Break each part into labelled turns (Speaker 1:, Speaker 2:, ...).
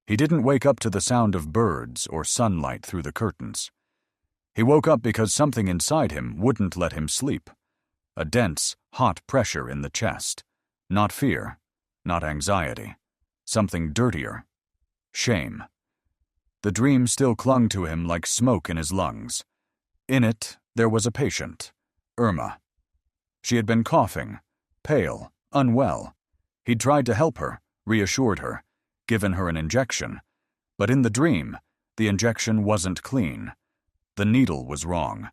Speaker 1: He didn't wake up to the sound of birds or sunlight through the curtains. He woke up because something inside him wouldn't let him sleep. A dense, hot pressure in the chest. Not fear, not anxiety. Something dirtier. Shame. The dream still clung to him like smoke in his lungs. In it, there was a patient, Irma. She had been coughing, pale, unwell. He'd tried to help her, reassured her, given her an injection. But in the dream, the injection wasn't clean. The needle was wrong.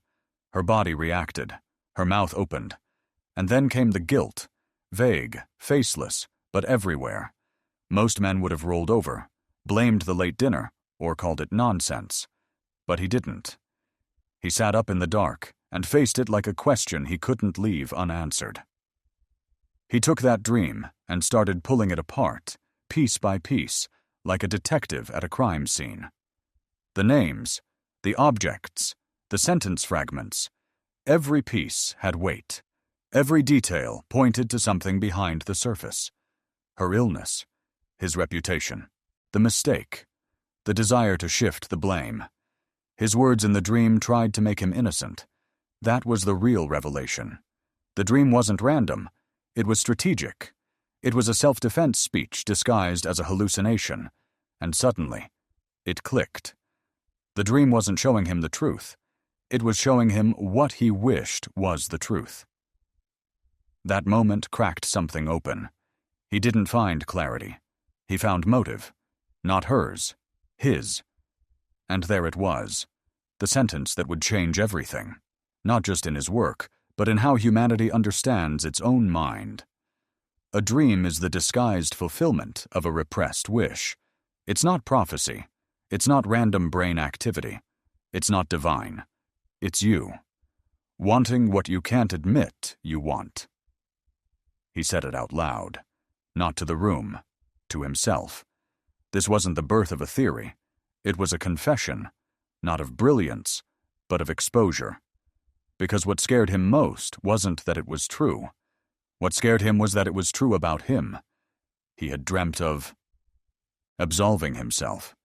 Speaker 1: Her body reacted. Her mouth opened. And then came the guilt, vague, faceless, but everywhere. Most men would have rolled over, blamed the late dinner, or called it nonsense. But he didn't. He sat up in the dark and faced it like a question he couldn't leave unanswered. He took that dream and started pulling it apart, piece by piece, like a detective at a crime scene. The names, the objects, the sentence fragments, every piece had weight. Every detail pointed to something behind the surface. Her illness, his reputation, the mistake, the desire to shift the blame. His words in the dream tried to make him innocent. That was the real revelation. The dream wasn't random. It was strategic. It was a self-defense speech disguised as a hallucination. And suddenly, it clicked. The dream wasn't showing him the truth. It was showing him what he wished was the truth. That moment cracked something open. He didn't find clarity. He found motive. Not hers. His. And there it was. The sentence that would change everything. Not just in his work, but in how humanity understands its own mind. A dream is the disguised fulfillment of a repressed wish. It's not prophecy. It's not random brain activity. It's not divine. It's you. Wanting what you can't admit you want. He said it out loud. Not to the room. To himself. This wasn't the birth of a theory. It was a confession. Not of brilliance, but of exposure. Because what scared him most wasn't that it was true. What scared him was that it was true about him. He had dreamt of absolving himself.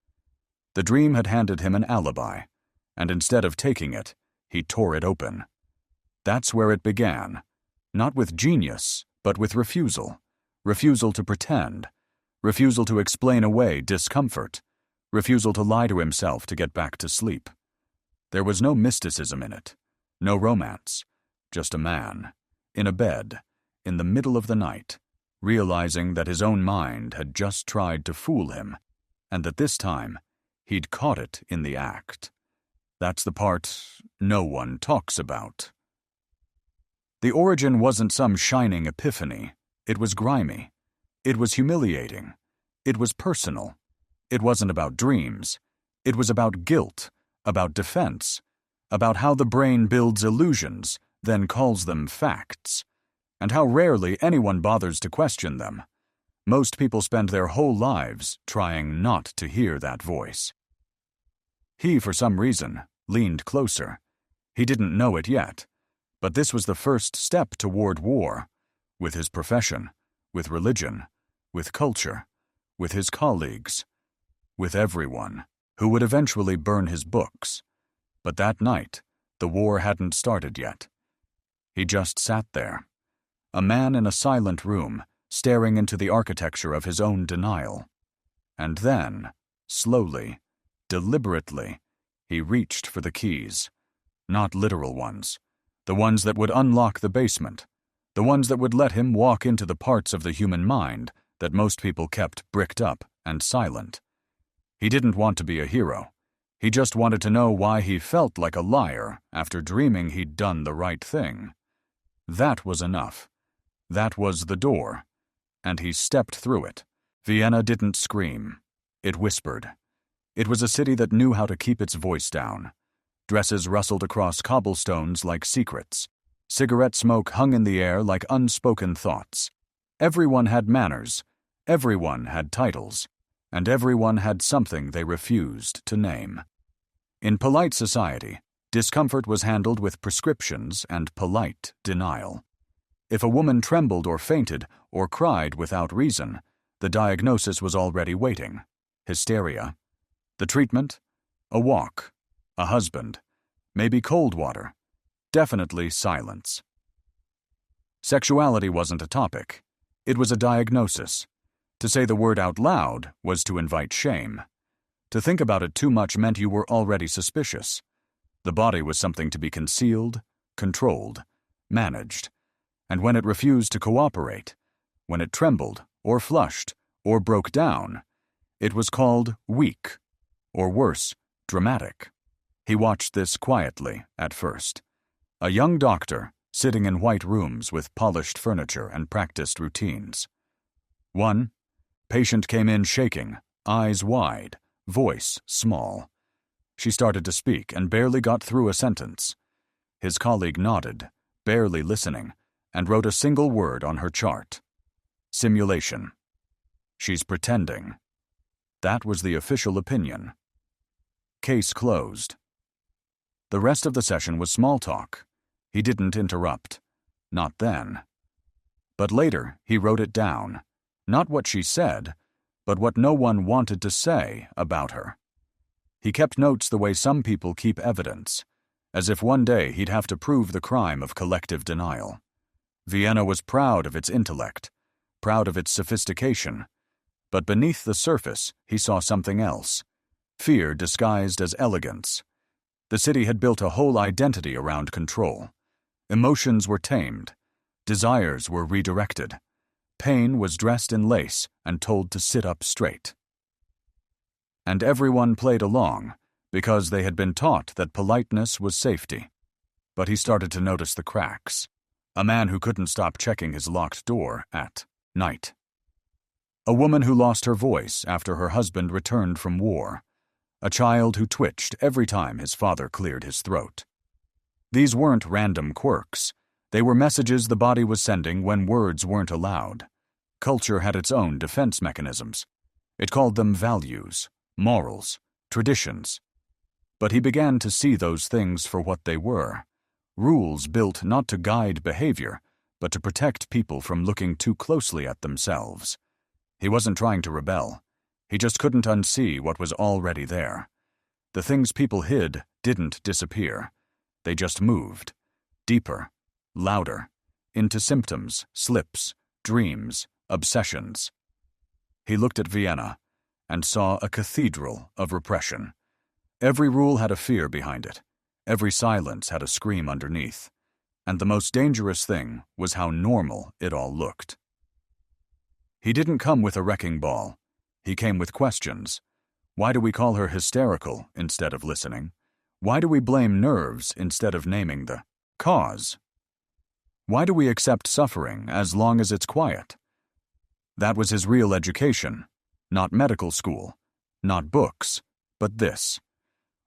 Speaker 1: The dream had handed him an alibi, and instead of taking it, he tore it open. That's where it began. Not with genius, but with refusal. Refusal to pretend. Refusal to explain away discomfort. Refusal to lie to himself to get back to sleep. There was no mysticism in it. No romance. Just a man. In a bed. In the middle of the night. Realizing that his own mind had just tried to fool him. And that this time, he'd caught it in the act. That's the part no one talks about. The origin wasn't some shining epiphany. It was grimy. It was humiliating. It was personal. It wasn't about dreams. It was about guilt, about defense, about how the brain builds illusions, then calls them facts, and how rarely anyone bothers to question them. Most people spend their whole lives trying not to hear that voice. He, for some reason, leaned closer. He didn't know it yet, but this was the first step toward war, with his profession, with religion, with culture, with his colleagues, with everyone, who would eventually burn his books. But that night, the war hadn't started yet. He just sat there, a man in a silent room, staring into the architecture of his own denial. And then, slowly, deliberately, he reached for the keys. Not literal ones. The ones that would unlock the basement. The ones that would let him walk into the parts of the human mind that most people kept bricked up and silent. He didn't want to be a hero. He just wanted to know why he felt like a liar after dreaming he'd done the right thing. That was enough. That was the door. And he stepped through it. Vienna didn't scream. It whispered. It was a city that knew how to keep its voice down. Dresses rustled across cobblestones like secrets. Cigarette smoke hung in the air like unspoken thoughts. Everyone had manners. Everyone had titles. And everyone had something they refused to name. In polite society, discomfort was handled with prescriptions and polite denial. If a woman trembled or fainted or cried without reason, the diagnosis was already waiting. hysteria. The treatment? A walk, a husband, maybe cold water, definitely silence. Sexuality wasn't a topic. It was a diagnosis. To say the word out loud was to invite shame. To think about it too much meant you were already suspicious. The body was something to be concealed, controlled, managed. And when it refused to cooperate, when it trembled, or flushed, or broke down, it was called weak, or worse, dramatic. He watched this quietly at first. A young doctor, sitting in white rooms with polished furniture and practiced routines. One patient came in shaking, eyes wide, voice small. She started to speak and barely got through a sentence. His colleague nodded, barely listening, and wrote a single word on her chart. Simulation. She's pretending. That was the official opinion. Case closed. The rest of the session was small talk. He didn't interrupt. Not then. But later, he wrote it down. Not what she said, but what no one wanted to say about her. He kept notes the way some people keep evidence, as if one day he'd have to prove the crime of collective denial. Vienna was proud of its intellect, proud of its sophistication, but beneath the surface he saw something else, fear disguised as elegance. The city had built a whole identity around control. Emotions were tamed, desires were redirected. Pain was dressed in lace and told to sit up straight. And everyone played along, because they had been taught that politeness was safety. But he started to notice the cracks. A man who couldn't stop checking his locked door at night. A woman who lost her voice after her husband returned from war. A child who twitched every time his father cleared his throat. These weren't random quirks. They were messages the body was sending when words weren't allowed. Culture had its own defense mechanisms. It called them values, morals, traditions. But he began to see those things for what they were. Rules built not to guide behavior, but to protect people from looking too closely at themselves. He wasn't trying to rebel. He just couldn't unsee what was already there. The things people hid didn't disappear. They just moved. Deeper, louder, into symptoms, slips, dreams, obsessions. He looked at Vienna and saw a cathedral of repression. Every rule had a fear behind it. Every silence had a scream underneath. And the most dangerous thing was how normal it all looked. He didn't come with a wrecking ball. He came with questions. Why do we call her hysterical instead of listening? Why do we blame nerves instead of naming the cause? Why do we accept suffering as long as it's quiet? That was his real education. Not medical school, not books, but this.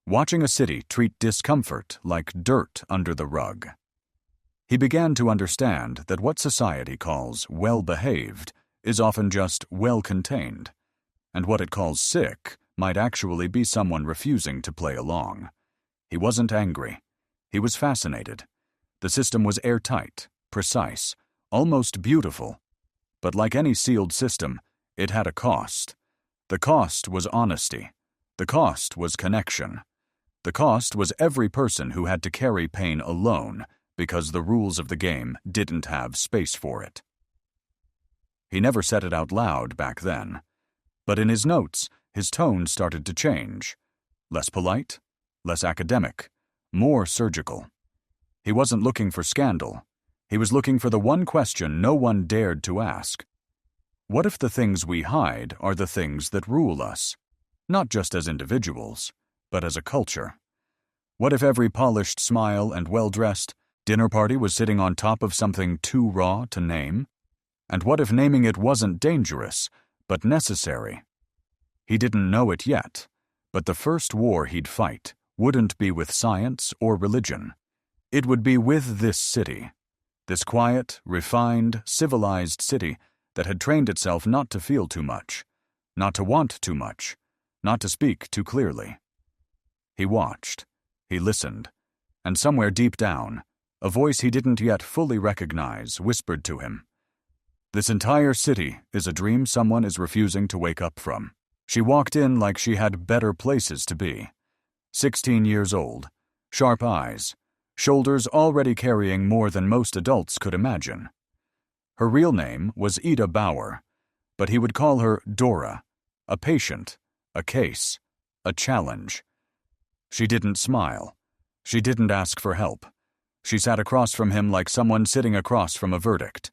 Speaker 1: Watching a city treat discomfort like dirt under the rug. He began to understand that what society calls well-behaved is often just well-contained, and what it calls sick might actually be someone refusing to play along. He wasn't angry. He was fascinated. The system was airtight, precise, almost beautiful. But like any sealed system, it had a cost. The cost was honesty. The cost was connection. The cost was every person who had to carry pain alone because the rules of the game didn't have space for it. He never said it out loud back then. But in his notes, his tone started to change. Less polite, less academic, more surgical. He wasn't looking for scandal. He was looking for the one question no one dared to ask. What if the things we hide are the things that rule us? Not just as individuals, but as a culture. What if every polished smile and well-dressed dinner party was sitting on top of something too raw to name? And what if naming it wasn't dangerous, but necessary? He didn't know it yet, but the first war he'd fight wouldn't be with science or religion. It would be with this city. This quiet, refined, civilized city that had trained itself not to feel too much, not to want too much, not to speak too clearly. He watched, he listened, and somewhere deep down, a voice he didn't yet fully recognize whispered to him, "This entire city is a dream someone is refusing to wake up from." She walked in like she had better places to be. 16 years old, sharp eyes, shoulders already carrying more than most adults could imagine. Her real name was Ida Bauer, but he would call her Dora, a patient, a case, a challenge. She didn't smile. She didn't ask for help. She sat across from him like someone sitting across from a verdict.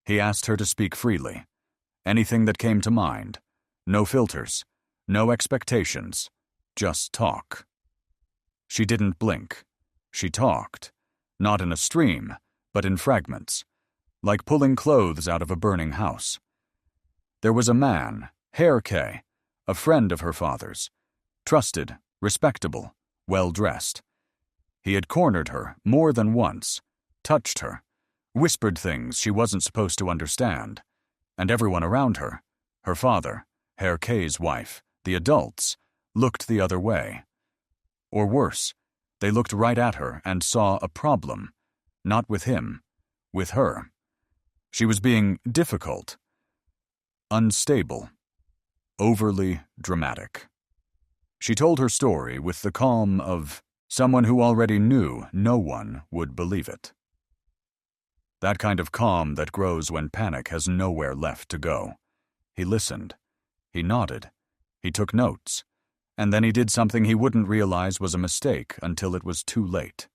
Speaker 1: He asked her to speak freely. Anything that came to mind. No filters. No expectations. Just talk. She didn't blink. She talked. Not in a stream, but in fragments. Like pulling clothes out of a burning house. There was a man, Herr K., a friend of her father's. Trusted, respectable, well-dressed. He had cornered her more than once, touched her, whispered things she wasn't supposed to understand, and everyone around her, her father, Herr K.'s wife, the adults, looked the other way. Or worse, they looked right at her and saw a problem, not with him, with her. She was being difficult, unstable, overly dramatic. She told her story with the calm of someone who already knew no one would believe it. That kind of calm that grows when panic has nowhere left to go. He listened. He nodded. He took notes. And then he did something he wouldn't realize was a mistake until it was too late.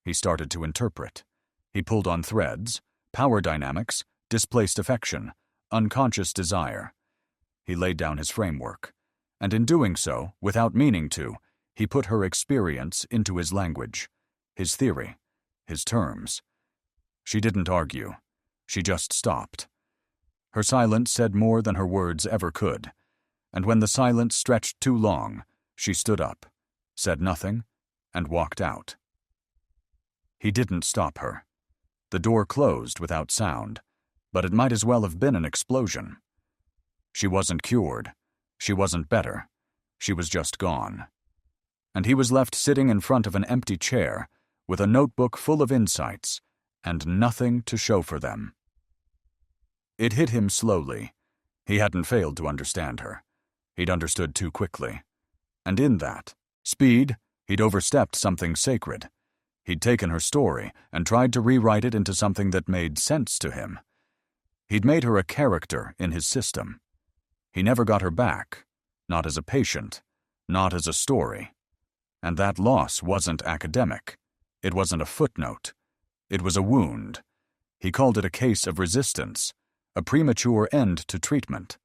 Speaker 1: He started to interpret. He pulled on threads, power dynamics, displaced affection, unconscious desire. He laid down his framework. And in doing so, without meaning to, he put her experience into his language, his theory, his terms. She didn't argue. She just stopped. Her silence said more than her words ever could, and when the silence stretched too long, she stood up, said nothing, and walked out. He didn't stop her. The door closed without sound, but it might as well have been an explosion. She wasn't cured. She wasn't better. She was just gone. And he was left sitting in front of an empty chair with a notebook full of insights and nothing to show for them. It hit him slowly. He hadn't failed to understand her. He'd understood too quickly. And in that speed, he'd overstepped something sacred. He'd taken her story and tried to rewrite it into something that made sense to him. He'd made her a character in his system. He never got her back, not as a patient, not as a story. And that loss wasn't academic. It wasn't a footnote. It was a wound. He called it a case of resistance, a premature end to treatment.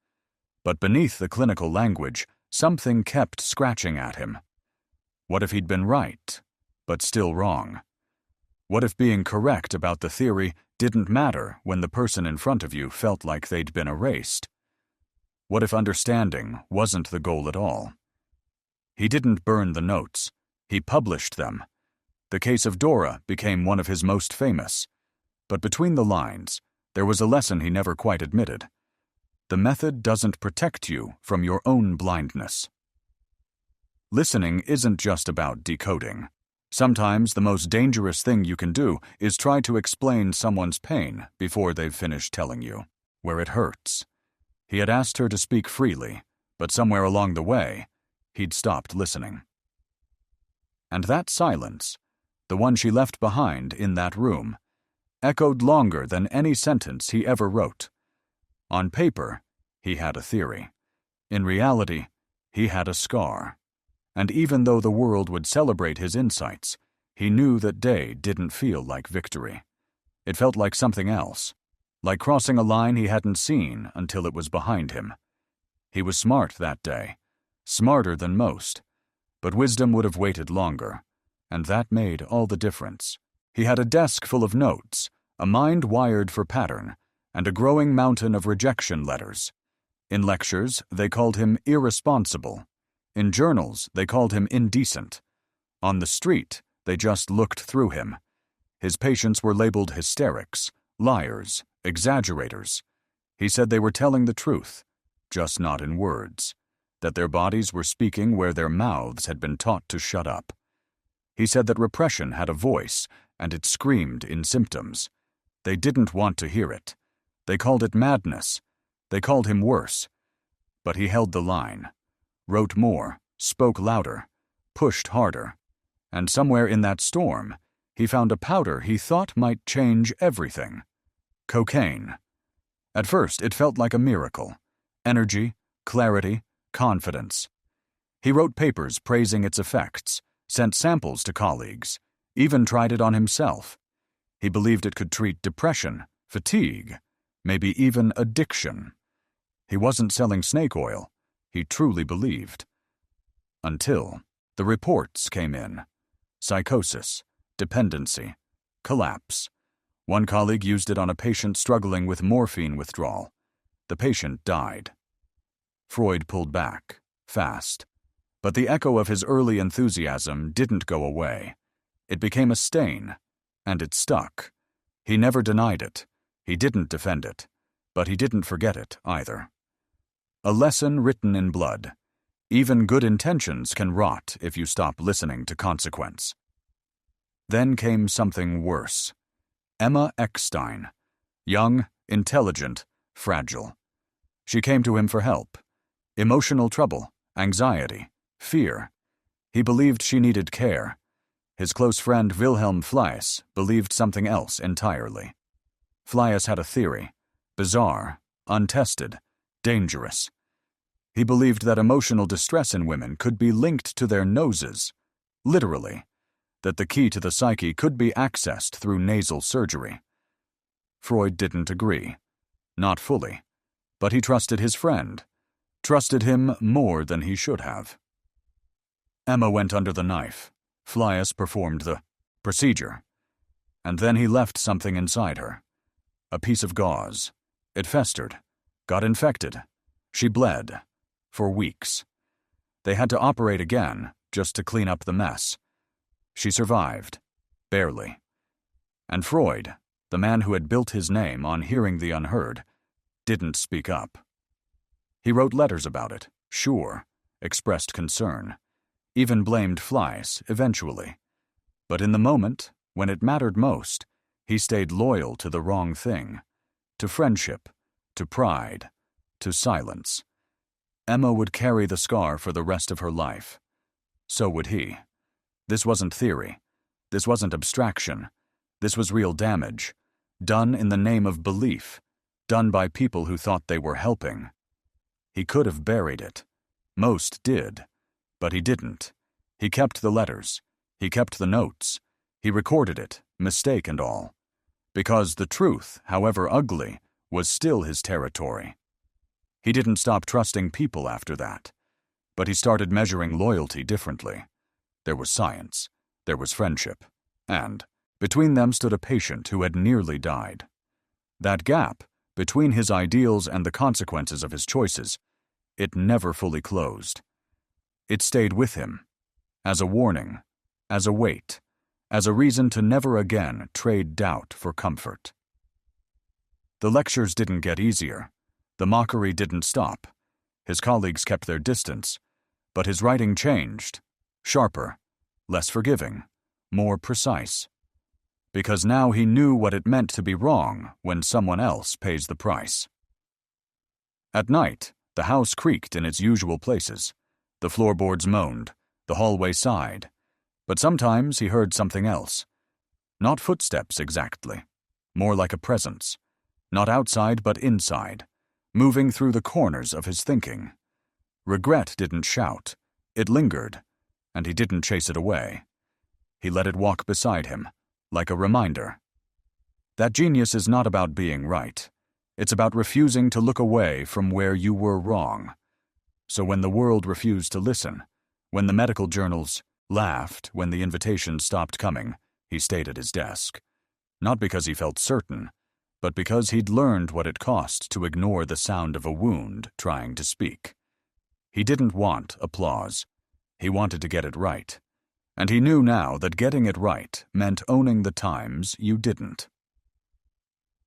Speaker 1: But beneath the clinical language, something kept scratching at him. What if he'd been right, but still wrong? What if being correct about the theory didn't matter when the person in front of you felt like they'd been erased? What if understanding wasn't the goal at all? He didn't burn the notes. He published them. The case of Dora became one of his most famous. But between the lines, there was a lesson he never quite admitted. The method doesn't protect you from your own blindness. Listening isn't just about decoding. Sometimes the most dangerous thing you can do is try to explain someone's pain before they've finished telling you, where it hurts. He had asked her to speak freely, but somewhere along the way, he'd stopped listening. And that silence, the one she left behind in that room, echoed longer than any sentence he ever wrote. On paper, he had a theory. In reality, he had a scar. And even though the world would celebrate his insights, he knew that day didn't feel like victory. It felt like something else, like crossing a line he hadn't seen until it was behind him. He was smart that day, smarter than most, but wisdom would have waited longer, and that made all the difference. He had a desk full of notes, a mind wired for pattern, and a growing mountain of rejection letters. In lectures, they called him irresponsible. In journals, they called him indecent. On the street, they just looked through him. His patients were labeled hysterics, liars, exaggerators. He said they were telling the truth, just not in words, that their bodies were speaking where their mouths had been taught to shut up. He said that repression had a voice, and it screamed in symptoms. They didn't want to hear it. They called it madness. They called him worse. But he held the line, wrote more, spoke louder, pushed harder, and somewhere in that storm, he found a powder he thought might change everything. Cocaine. At first, it felt like a miracle. Energy, clarity, confidence. He wrote papers praising its effects, sent samples to colleagues, even tried it on himself. He believed it could treat depression, fatigue, maybe even addiction. He wasn't selling snake oil. He truly believed. Until the reports came in. Psychosis, dependency, collapse. One colleague used it on a patient struggling with morphine withdrawal. The patient died. Freud pulled back, fast. But the echo of his early enthusiasm didn't go away. It became a stain, and it stuck. He never denied it. He didn't defend it. But he didn't forget it, either. A lesson written in blood. Even good intentions can rot if you stop listening to consequence. Then came something worse. Emma Eckstein. Young, intelligent, fragile. She came to him for help. Emotional trouble, anxiety, fear. He believed she needed care. His close friend Wilhelm Fleiss believed something else entirely. Fleiss had a theory. Bizarre, untested, dangerous. He believed that emotional distress in women could be linked to their noses, literally, that the key to the psyche could be accessed through nasal surgery. Freud didn't agree. Not fully. But he trusted his friend. Trusted him more than he should have. Emma went under the knife. Fleiss performed the procedure. And then he left something inside her. A piece of gauze. It festered. Got infected. She bled. For weeks. They had to operate again, just to clean up the mess. She survived. Barely. And Freud, the man who had built his name on hearing the unheard, didn't speak up. He wrote letters about it, sure, expressed concern, even blamed Fleiss eventually. But in the moment, when it mattered most, he stayed loyal to the wrong thing, to friendship, to pride, to silence. Emma would carry the scar for the rest of her life. So would he. This wasn't theory. This wasn't abstraction. This was real damage, done in the name of belief, done by people who thought they were helping. He could have buried it. Most did. But he didn't. He kept the letters. He kept the notes. He recorded it, mistake and all. Because the truth, however ugly, was still his territory. He didn't stop trusting people after that. But he started measuring loyalty differently. There was science. There was friendship. And between them stood a patient who had nearly died. That gap, between his ideals and the consequences of his choices, it never fully closed. It stayed with him. As a warning. As a weight. As a reason to never again trade doubt for comfort. The lectures didn't get easier. The mockery didn't stop. His colleagues kept their distance. But his writing changed. Sharper. Less forgiving. More precise. Because now he knew what it meant to be wrong when someone else pays the price. At night, the house creaked in its usual places. The floorboards moaned. The hallway sighed. But sometimes he heard something else. Not footsteps exactly. More like a presence. Not outside but inside. Moving through the corners of his thinking. Regret didn't shout. It lingered, and he didn't chase it away. He let it walk beside him, like a reminder. That genius is not about being right. It's about refusing to look away from where you were wrong. So when the world refused to listen, when the medical journals laughed when the invitations stopped coming, he stayed at his desk. Not because he felt certain, but because he'd learned what it cost to ignore the sound of a wound trying to speak. He didn't want applause. He wanted to get it right. And he knew now that getting it right meant owning the times you didn't.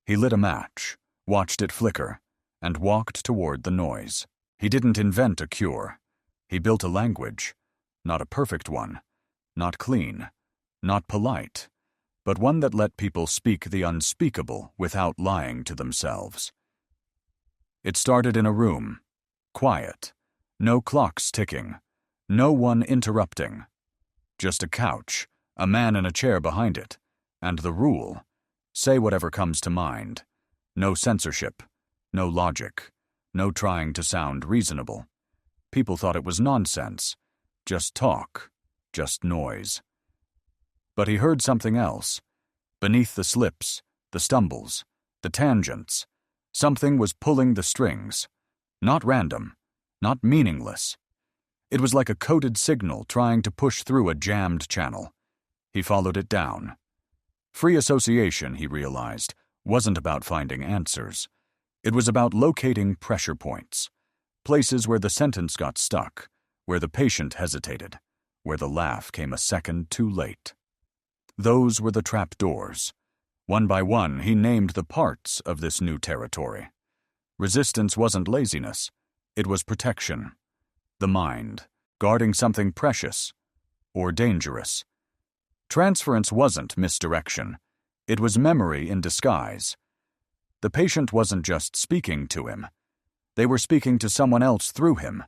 Speaker 1: He lit a match, watched it flicker, and walked toward the noise. He didn't invent a cure. He built a language. Not a perfect one. Not clean. Not polite. But one that let people speak the unspeakable without lying to themselves. It started in a room. Quiet. No clocks ticking. No one interrupting. Just a couch, a man in a chair behind it, and the rule: say whatever comes to mind. No censorship. No logic. No trying to sound reasonable. People thought it was nonsense. Just talk. Just noise. But he heard something else. Beneath the slips, the stumbles, the tangents, something was pulling the strings. Not random. Not meaningless. It was like a coded signal trying to push through a jammed channel. He followed it down. Free association, he realized, wasn't about finding answers. It was about locating pressure points. Places where the sentence got stuck, where the patient hesitated, where the laugh came a second too late. Those were the trapdoors. One by one, he named the parts of this new territory. Resistance wasn't laziness. It was protection. The mind, guarding something precious or dangerous. Transference wasn't misdirection. It was memory in disguise. The patient wasn't just speaking to him. They were speaking to someone else through him.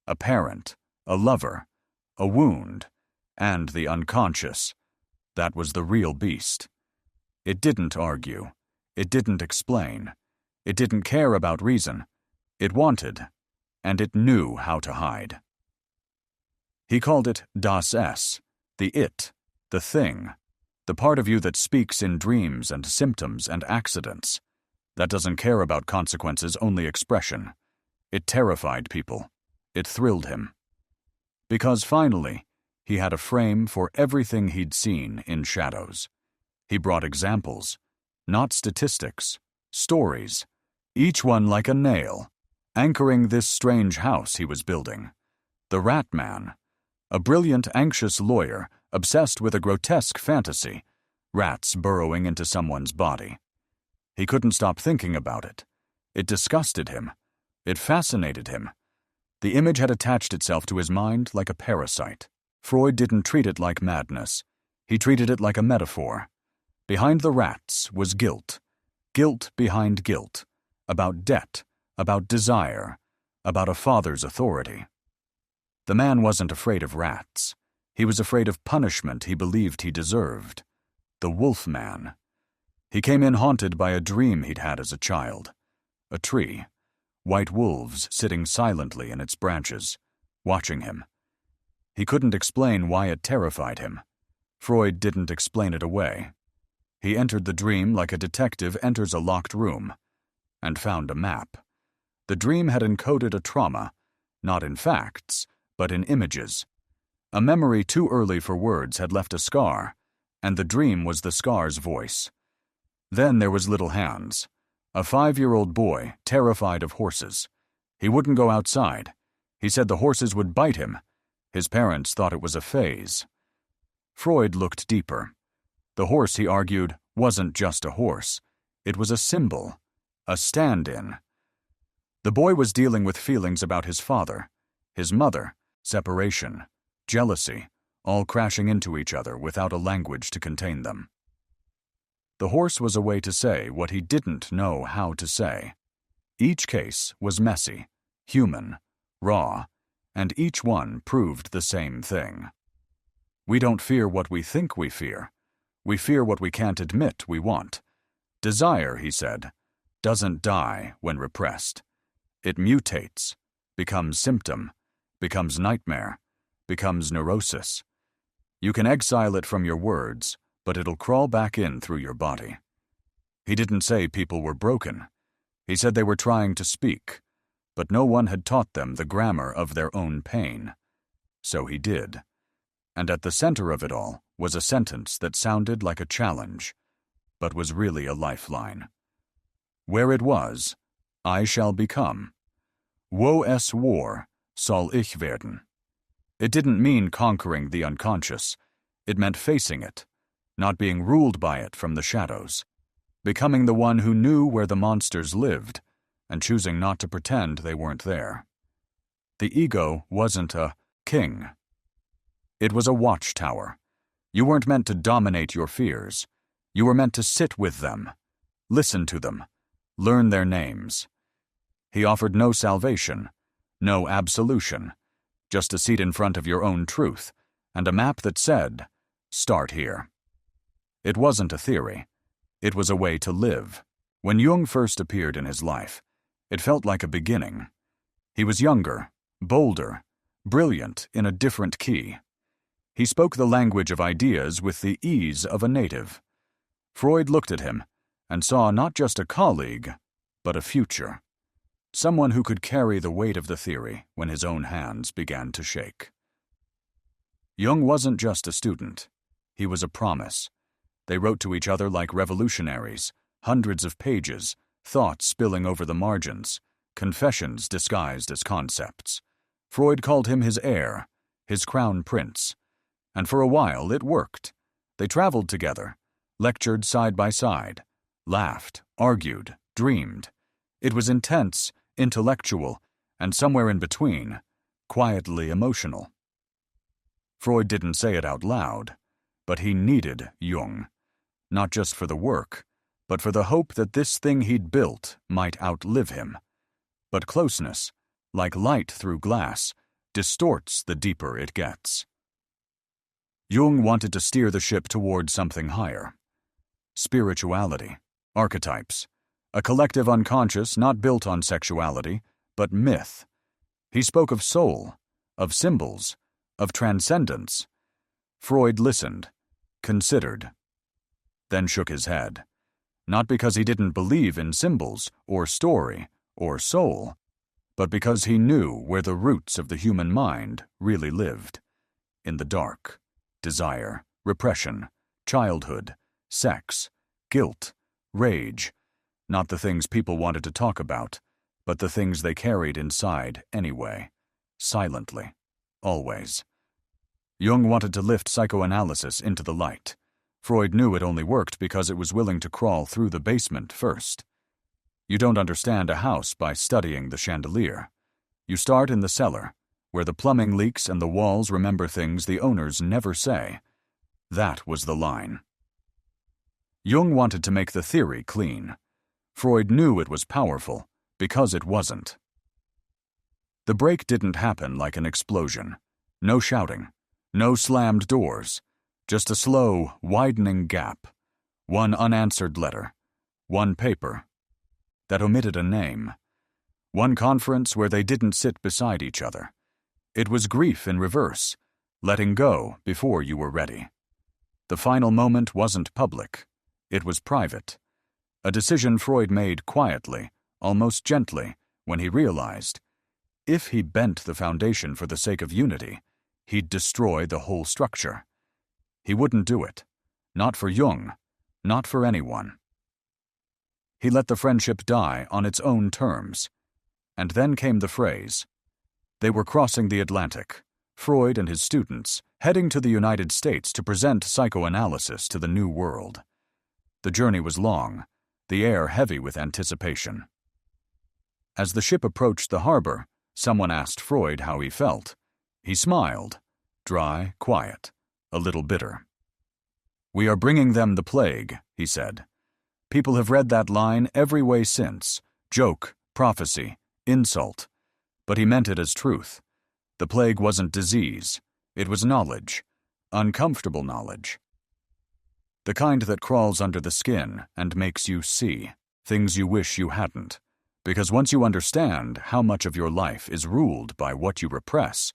Speaker 1: A parent, a lover, a wound, and the unconscious. That was the real beast. It didn't argue. It didn't explain. It didn't care about reason. It wanted, and it knew how to hide. He called it das Es, the it, the thing, the part of you that speaks in dreams and symptoms and accidents. That doesn't care about consequences, only expression. It terrified people. It thrilled him. Because finally, he had a frame for everything he'd seen in shadows. He brought examples, not statistics, stories, each one like a nail, anchoring this strange house he was building. The Rat Man, a brilliant, anxious lawyer obsessed with a grotesque fantasy, rats burrowing into someone's body. He couldn't stop thinking about it. It disgusted him. It fascinated him. The image had attached itself to his mind like a parasite. Freud didn't treat it like madness. He treated it like a metaphor. Behind the rats was guilt. Guilt behind guilt. About debt. About desire. About a father's authority. The man wasn't afraid of rats. He was afraid of punishment he believed he deserved. The Wolf Man. He came in haunted by a dream he'd had as a child. A tree. White wolves sitting silently in its branches, watching him. He couldn't explain why it terrified him. Freud didn't explain it away. He entered the dream like a detective enters a locked room, and found a map. The dream had encoded a trauma, not in facts, but in images. A memory too early for words had left a scar, and the dream was the scar's voice. Then there was Little Hans, a 5-year-old boy terrified of horses. He wouldn't go outside. He said the horses would bite him. His parents thought it was a phase. Freud looked deeper. The horse, he argued, wasn't just a horse. It was a symbol, a stand-in. The boy was dealing with feelings about his father, his mother, separation, jealousy, all crashing into each other without a language to contain them. The horse was a way to say what he didn't know how to say. Each case was messy, human, raw, and each one proved the same thing. We don't fear what we think we fear. We fear what we can't admit we want. Desire, he said, doesn't die when repressed. It mutates, becomes symptom, becomes nightmare, becomes neurosis. You can exile it from your words, but it'll crawl back in through your body. He didn't say people were broken. He said they were trying to speak, but no one had taught them the grammar of their own pain. So he did. And at the center of it all was a sentence that sounded like a challenge, but was really a lifeline. Where it was, I shall become. Wo es war, soll ich werden. It didn't mean conquering the unconscious. It meant facing it, not being ruled by it from the shadows, becoming the one who knew where the monsters lived, and choosing not to pretend they weren't there. The ego wasn't a king. It was a watchtower. You weren't meant to dominate your fears. You were meant to sit with them, listen to them, learn their names. He offered no salvation, No absolution. Just a seat in front of your own truth, and a map that said, "Start here." It wasn't a theory. It was a way to live. When Jung first appeared in his life, it felt like a beginning. He was younger, bolder, brilliant in a different key. He spoke the language of ideas with the ease of a native. Freud looked at him and saw not just a colleague, but a future. Someone who could carry the weight of the theory when his own hands began to shake. Jung wasn't just a student. He was a promise. They wrote to each other like revolutionaries, hundreds of pages, thoughts spilling over the margins, confessions disguised as concepts. Freud called him his heir, his crown prince. And for a while it worked. They traveled together, lectured side by side, laughed, argued, dreamed. It was intense, intellectual, and somewhere in between, quietly emotional. Freud didn't say it out loud, but he needed Jung, not just for the work, but for the hope that this thing he'd built might outlive him. But closeness, like light through glass, distorts the deeper it gets. Jung wanted to steer the ship toward something higher. Spirituality, archetypes, a collective unconscious not built on sexuality, but myth. He spoke of soul, of symbols, of transcendence. Freud listened, considered, then shook his head. Not because he didn't believe in symbols, or story, or soul, but because he knew where the roots of the human mind really lived. In the dark. Desire, repression, childhood, sex, guilt, rage. Not the things people wanted to talk about, but the things they carried inside anyway. Silently. Always. Jung wanted to lift psychoanalysis into the light. Freud knew it only worked because it was willing to crawl through the basement first. You don't understand a house by studying the chandelier. You start in the cellar, where the plumbing leaks and the walls remember things the owners never say. That was the line. Jung wanted to make the theory clean. Freud knew it was powerful, because it wasn't. The break didn't happen like an explosion. No shouting. No slammed doors. Just a slow, widening gap. One unanswered letter. One paper. That omitted a name. One conference where they didn't sit beside each other. It was grief in reverse, letting go before you were ready. The final moment wasn't public. It was private. A decision Freud made quietly, almost gently, when he realized, if he bent the foundation for the sake of unity, he'd destroy the whole structure. He wouldn't do it. Not for Jung. Not for anyone. He let the friendship die on its own terms. And then came the phrase. They were crossing the Atlantic, Freud and his students, heading to the United States to present psychoanalysis to the New World. The journey was long, the air heavy with anticipation. As the ship approached the harbor, someone asked Freud how he felt. He smiled, dry, quiet, a little bitter. "We are bringing them the plague," he said. People have read that line every way since, joke, prophecy, insult. But he meant it as truth. The plague wasn't disease. It was knowledge. Uncomfortable knowledge. The kind that crawls under the skin and makes you see things you wish you hadn't. Because once you understand how much of your life is ruled by what you repress,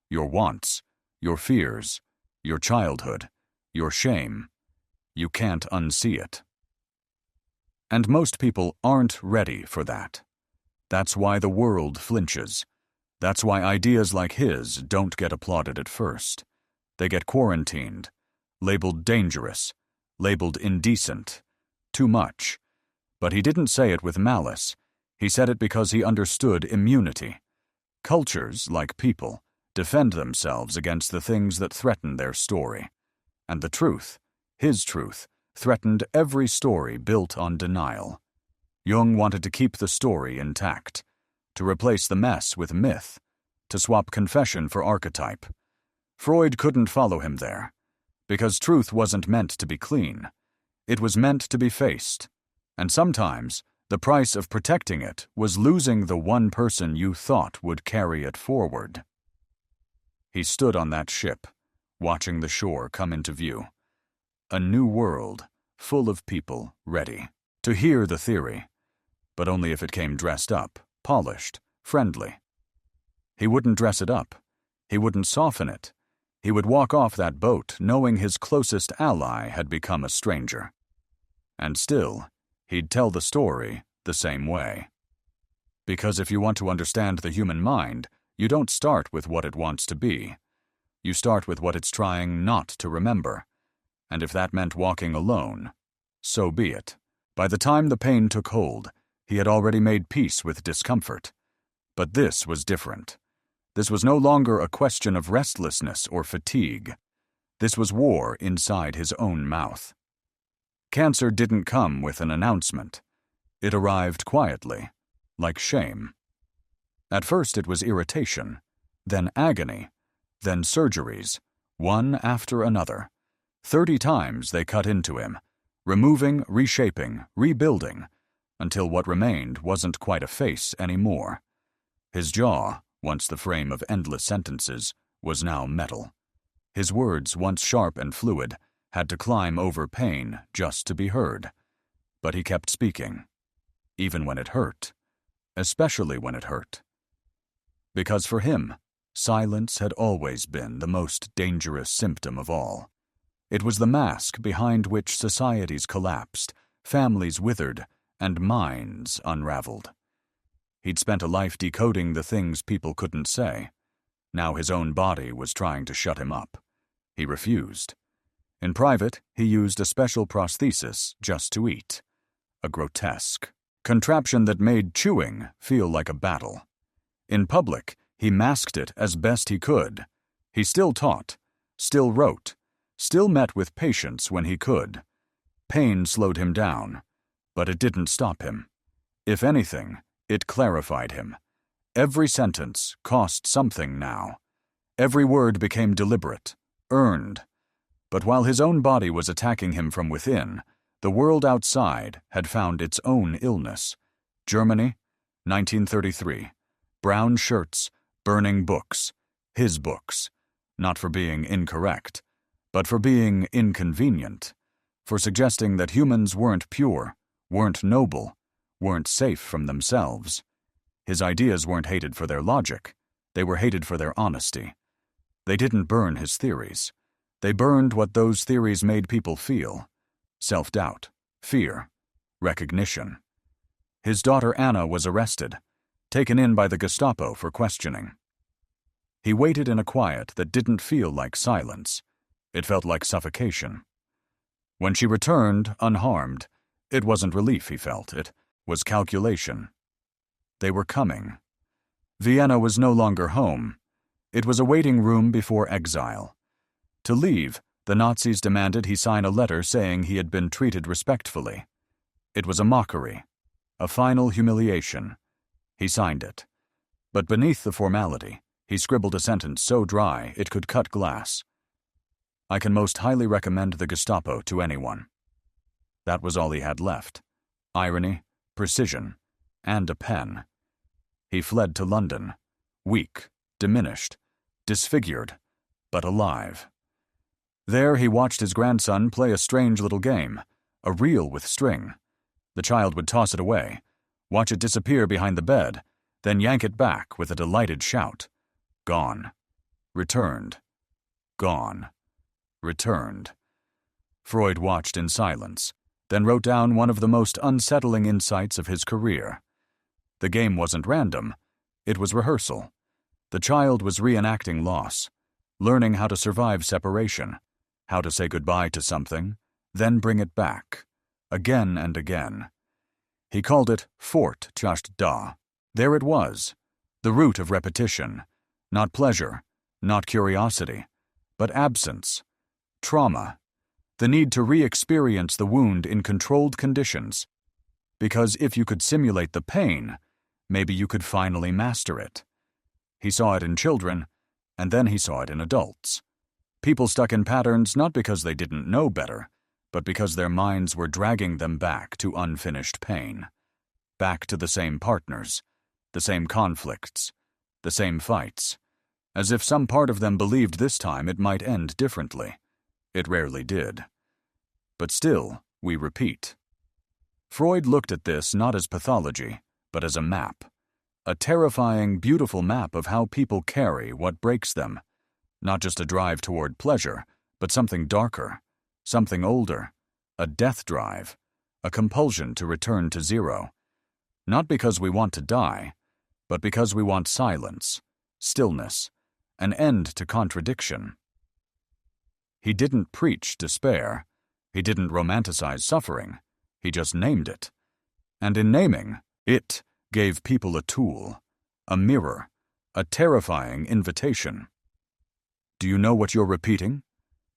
Speaker 1: your wants, your fears, your childhood, your shame, you can't unsee it. And most people aren't ready for that. That's why the world flinches. That's why ideas like his don't get applauded at first. They get quarantined, labeled dangerous, labeled indecent, too much. But he didn't say it with malice. He said it because he understood immunity. Cultures, like people, defend themselves against the things that threaten their story. And the truth, his truth, threatened every story built on denial. Jung wanted to keep the story intact, to replace the mess with myth, to swap confession for archetype. Freud couldn't follow him there, because truth wasn't meant to be clean. It was meant to be faced, and sometimes The price of protecting it was losing the one person you thought would carry it forward. He stood on that ship, watching the shore come into view. A new world, full of people ready to hear the theory, but only if it came dressed up, polished, friendly. He wouldn't dress it up. He wouldn't soften it. He would walk off that boat knowing his closest ally had become a stranger. And still, he'd tell the story the same way. Because if you want to understand the human mind, you don't start with what it wants to be. You start with what it's trying not to remember. And if that meant walking alone, so be it. By the time the pain took hold, he had already made peace with discomfort. But this was different. This was no longer a question of restlessness or fatigue. This was war inside his own mouth. Cancer didn't come with an announcement. It arrived quietly, like shame. At first it was irritation, then agony, then surgeries, one after another. 30 times they cut into him, removing, reshaping, rebuilding, until what remained wasn't quite a face anymore. His jaw, once the frame of endless sentences, was now metal. His words, once sharp and fluid, had to climb over pain just to be heard. But he kept speaking, even when it hurt, especially when it hurt. Because for him, silence had always been the most dangerous symptom of all. It was the mask behind which societies collapsed, families withered, and minds unraveled. He'd spent a life decoding the things people couldn't say. Now his own body was trying to shut him up. He refused. In private, he used a special prosthesis just to eat. A grotesque contraption that made chewing feel like a battle. In public, he masked it as best he could. He still taught, still wrote, still met with patients when he could. Pain slowed him down, but it didn't stop him. If anything, it clarified him. Every sentence cost something now. Every word became deliberate, earned. But while his own body was attacking him from within, the world outside had found its own illness. Germany, 1933. Brown shirts, burning books. His books. Not for being incorrect, but for being inconvenient. For suggesting that humans weren't pure, weren't noble, weren't safe from themselves. His ideas weren't hated for their logic. They were hated for their honesty. They didn't burn his theories. They burned what those theories made people feel. Self-doubt, fear, recognition. His daughter Anna was arrested, taken in by the Gestapo for questioning. He waited in a quiet that didn't feel like silence. It felt like suffocation. When she returned, unharmed, it wasn't relief he felt, it was calculation. They were coming. Vienna was no longer home. It was a waiting room before exile. To leave, the Nazis demanded he sign a letter saying he had been treated respectfully. It was a mockery, a final humiliation. He signed it. But beneath the formality, he scribbled a sentence so dry it could cut glass. I can most highly recommend the Gestapo to anyone. That was all he had left. Irony, precision, and a pen. He fled to London, weak, diminished, disfigured, but alive. There he watched his grandson play a strange little game, a reel with string. The child would toss it away, watch it disappear behind the bed, then yank it back with a delighted shout. Gone. Returned. Gone. Returned. Freud watched in silence, then wrote down one of the most unsettling insights of his career. The game wasn't random. It was rehearsal. The child was reenacting loss, learning how to survive separation, how to say goodbye to something, then bring it back, again and again. He called it Fort Just Da. There it was, the root of repetition, not pleasure, not curiosity, but absence, trauma, the need to re-experience the wound in controlled conditions. Because if you could simulate the pain, maybe you could finally master it. He saw it in children, and then he saw it in adults. People stuck in patterns not because they didn't know better, but because their minds were dragging them back to unfinished pain. back to the same partners, the same conflicts, the same fights, as if some part of them believed this time it might end differently. It rarely did. But still, we repeat. Freud looked at this not as pathology, but as a map. A terrifying, beautiful map of how people carry what breaks them. Not just a drive toward pleasure, but something darker, something older, a death drive, a compulsion to return to zero. Not because we want to die, but because we want silence, stillness, an end to contradiction. He didn't preach despair. He didn't romanticize suffering. He just named it. And in naming, it gave people a tool, a mirror, a terrifying invitation. Do you know what you're repeating?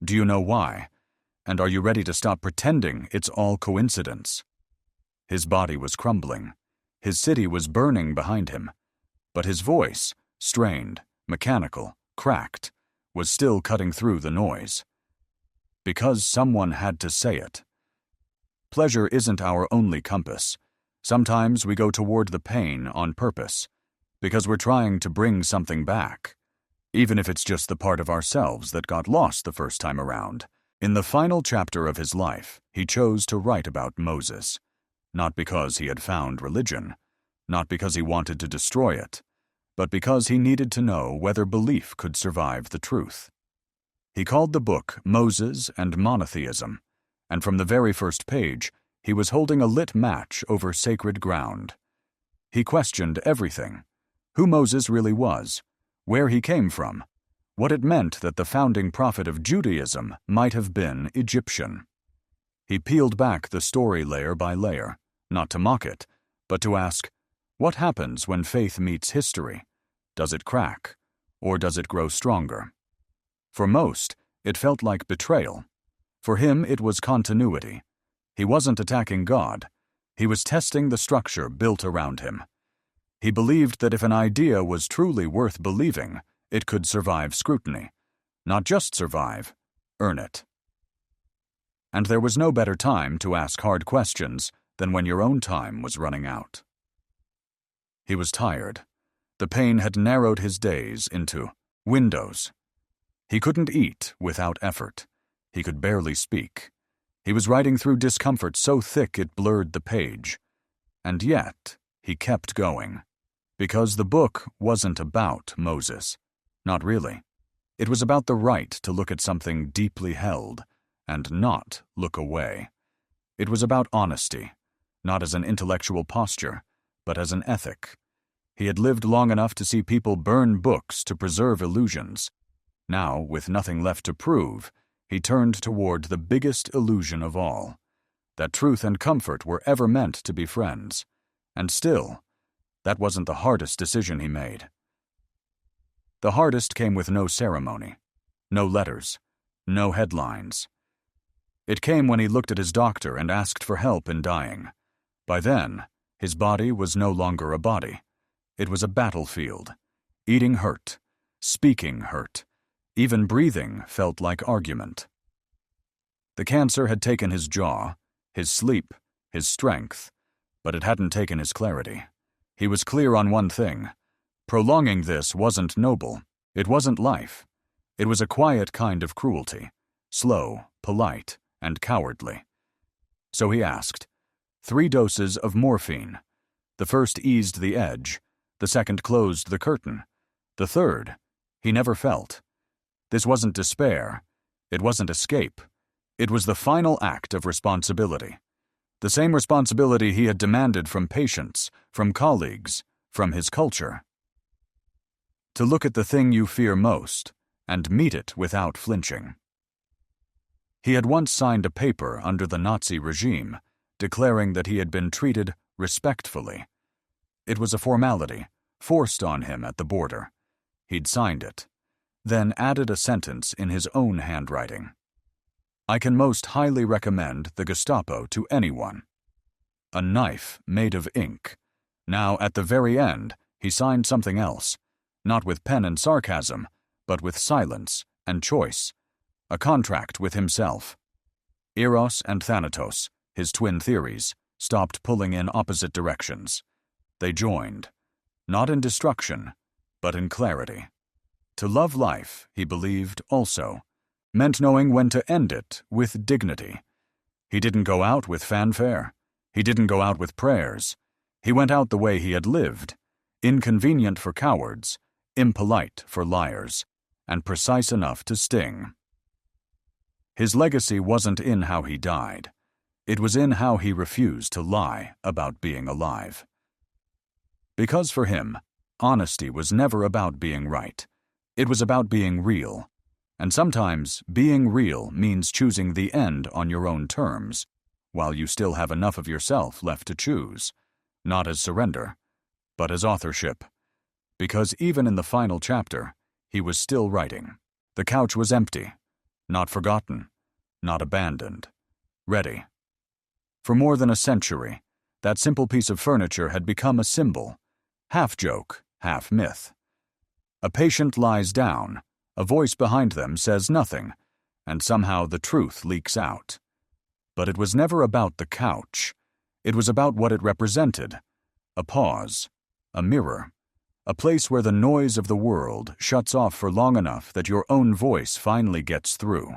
Speaker 1: Do you know why? And are you ready to stop pretending it's all coincidence? His body was crumbling. His city was burning behind him. But his voice, strained, mechanical, cracked, was still cutting through the noise. Because someone had to say it. Pleasure isn't our only compass. Sometimes we go toward the pain on purpose, because we're trying to bring something back, even if it's just the part of ourselves that got lost the first time around. In the final chapter of his life, he chose to write about Moses, not because he had found religion, not because he wanted to destroy it, but because he needed to know whether belief could survive the truth. He called the book Moses and Monotheism, and from the very first page, he was holding a lit match over sacred ground. He questioned everything: who Moses really was, where he came from, what it meant that the founding prophet of Judaism might have been Egyptian. He peeled back the story layer by layer, not to mock it, but to ask, what happens when faith meets history? Does it crack, or does it grow stronger? For most, it felt like betrayal. For him, it was continuity. He wasn't attacking God. He was testing the structure built around him. He believed that if an idea was truly worth believing, it could survive scrutiny. Not just survive, earn it. And there was no better time to ask hard questions than when your own time was running out. He was tired. The pain had narrowed his days into windows. He couldn't eat without effort. He could barely speak. He was writing through discomfort so thick it blurred the page. And yet, he kept going. Because the book wasn't about Moses. Not really. It was about the right to look at something deeply held and not look away. It was about honesty, not as an intellectual posture, but as an ethic. He had lived long enough to see people burn books to preserve illusions. Now, with nothing left to prove, he turned toward the biggest illusion of all, that truth and comfort were ever meant to be friends. And still, that wasn't the hardest decision he made. The hardest came with no ceremony, no letters, no headlines. It came when he looked at his doctor and asked for help in dying. By then, his body was no longer a body. It was a battlefield. Eating hurt, speaking hurt. Even breathing felt like argument. The cancer had taken his jaw, his sleep, his strength, but it hadn't taken his clarity. He was clear on one thing. Prolonging this wasn't noble. It wasn't life. It was a quiet kind of cruelty, slow, polite, and cowardly. So he asked. 3 doses of morphine. The first eased the edge. The second closed the curtain. The third, he never felt. This wasn't despair. It wasn't escape. It was the final act of responsibility. The same responsibility he had demanded from patients, from colleagues, from his culture. To look at the thing you fear most and meet it without flinching. He had once signed a paper under the Nazi regime declaring that he had been treated respectfully. It was a formality, forced on him at the border. He'd signed it, then added a sentence in his own handwriting. I can most highly recommend the Gestapo to anyone. A knife made of ink. Now, at the very end, he signed something else, not with pen and sarcasm, but with silence and choice. A contract with himself. Eros and Thanatos, his twin theories, stopped pulling in opposite directions. They joined, not in destruction, but in clarity. To love life, he believed, also, meant knowing when to end it with dignity. He didn't go out with fanfare. He didn't go out with prayers. He went out the way he had lived, inconvenient for cowards, impolite for liars, and precise enough to sting. His legacy wasn't in how he died. It was in how he refused to lie about being alive. Because for him, honesty was never about being right. It was about being real. And sometimes being real means choosing the end on your own terms, while you still have enough of yourself left to choose, not as surrender, but as authorship. Because even in the final chapter, he was still writing. The couch was empty, not forgotten, not abandoned, ready. For more than a century, that simple piece of furniture had become a symbol, half joke, half myth. A patient lies down, a voice behind them says nothing, and somehow the truth leaks out. But it was never about the couch. It was about what it represented. A pause, a mirror, a place where the noise of the world shuts off for long enough that your own voice finally gets through.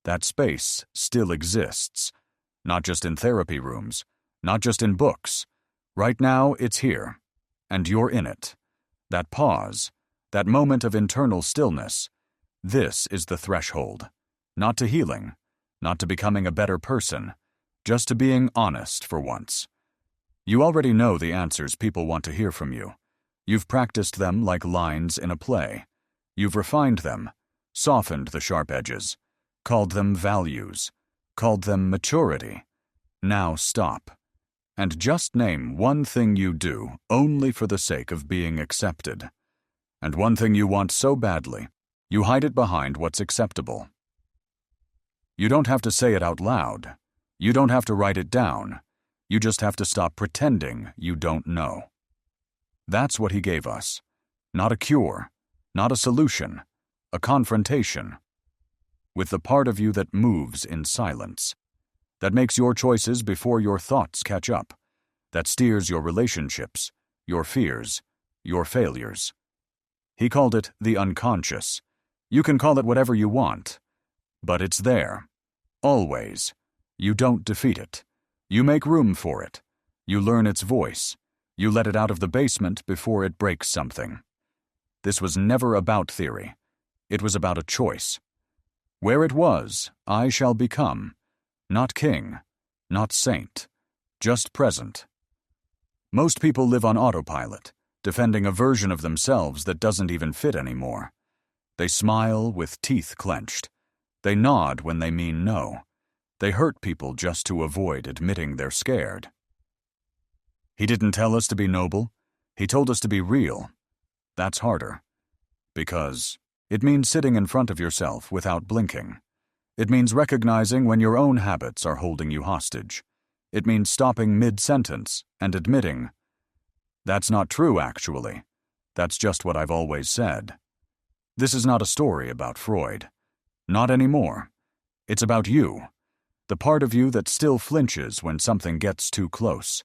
Speaker 1: That space still exists, not just in therapy rooms, not just in books. Right now, it's here, and you're in it. That pause, that moment of internal stillness, this is the threshold. Not to healing, not to becoming a better person, just to being honest for once. You already know the answers people want to hear from you. You've practiced them like lines in a play. You've refined them, softened the sharp edges, called them values, called them maturity. Now stop, and just name one thing you do only for the sake of being accepted. And one thing you want so badly, you hide it behind what's acceptable. You don't have to say it out loud. You don't have to write it down. You just have to stop pretending you don't know. That's what he gave us. Not a cure, not a solution, a confrontation. With the part of you that moves in silence, that makes your choices before your thoughts catch up, that steers your relationships, your fears, your failures. He called it the unconscious. You can call it whatever you want, but it's there. Always. You don't defeat it. You make room for it. You learn its voice. You let it out of the basement before it breaks something. This was never about theory. It was about a choice. Where it was, I shall become. Not king, not saint, just present. Most people live on autopilot, defending a version of themselves that doesn't even fit anymore. They smile with teeth clenched. They nod when they mean no. They hurt people just to avoid admitting they're scared. He didn't tell us to be noble. He told us to be real. That's harder. Because it means sitting in front of yourself without blinking. It means recognizing when your own habits are holding you hostage. It means stopping mid-sentence and admitting, "That's not true, actually. That's just what I've always said." This is not a story about Freud. Not anymore. It's about you. The part of you that still flinches when something gets too close.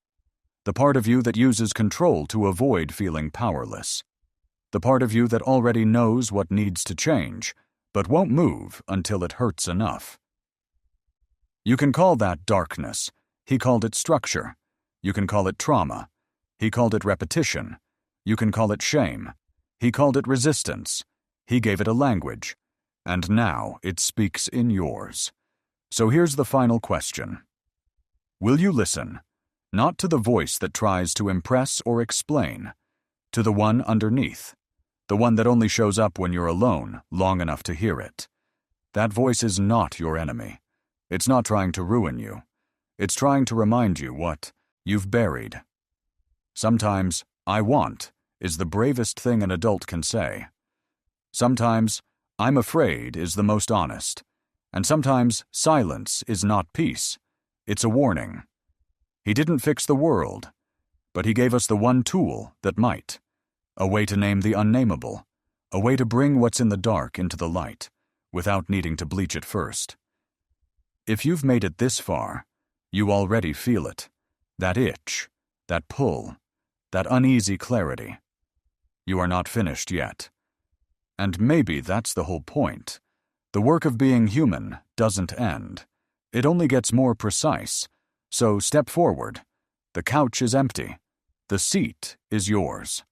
Speaker 1: The part of you that uses control to avoid feeling powerless. The part of you that already knows what needs to change, but won't move until it hurts enough. You can call that darkness. He called it structure. You can call it trauma. He called it repetition. You can call it shame. He called it resistance. He gave it a language. And now it speaks in yours. So here's the final question. Will you listen, not to the voice that tries to impress or explain, to the one underneath, the one that only shows up when you're alone long enough to hear it? That voice is not your enemy. It's not trying to ruin you. It's trying to remind you what you've buried. Sometimes, "I want" is the bravest thing an adult can say. Sometimes, "I'm afraid" is the most honest. And sometimes, silence is not peace. It's a warning. He didn't fix the world, but he gave us the one tool that might. A way to name the unnameable. A way to bring what's in the dark into the light, without needing to bleach it first. If you've made it this far, you already feel it. That itch, that pull, that uneasy clarity. You are not finished yet. And maybe that's the whole point. The work of being human doesn't end. It only gets more precise. So step forward. The couch is empty. The seat is yours.